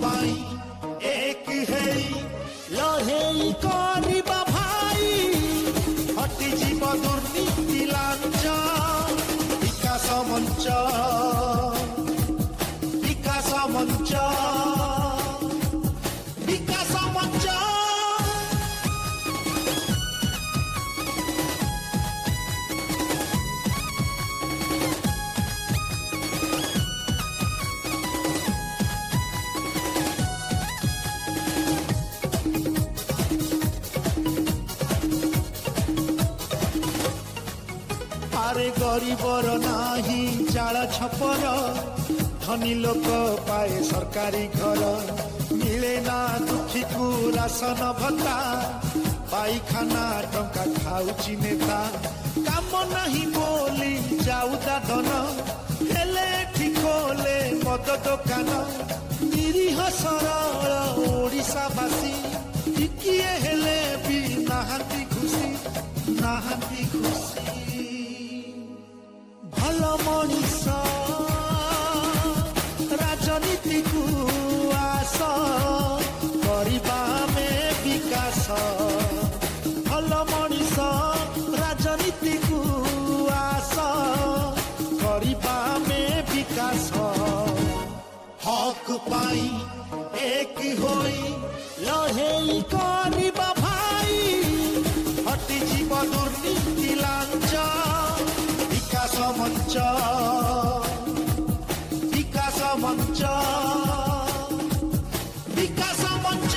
पाई एक है लड़े करिबा भाई हटि जीव दुर्नीति लांच विकास मंच विकास मंच विकास मंच आरे गरीबर नाही चाल छपर धनी लोक पाए सरकारी घर मिले ना दुखी को राशन भत्ता पाइखाना टंका खाऊची नेता काम नहीं बोली जाऊ दादन हेले ठिकोले मद दुकान निरीह सरल ओडिशावासी टिकिए हेले भी नाहांती खुशी नाहांती खुशी भल मनीष राजनीति को आस करबा में विकास भल मनीष राजनीति को आस करबा में विकास हक पाई एक होई लड़े करबा भाई हटि जीव दुर्नीति लांच विकास मंच विकास मंच विकास मंच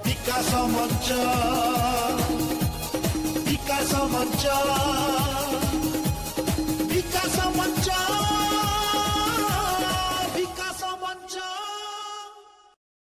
विकास मंच विकास मंच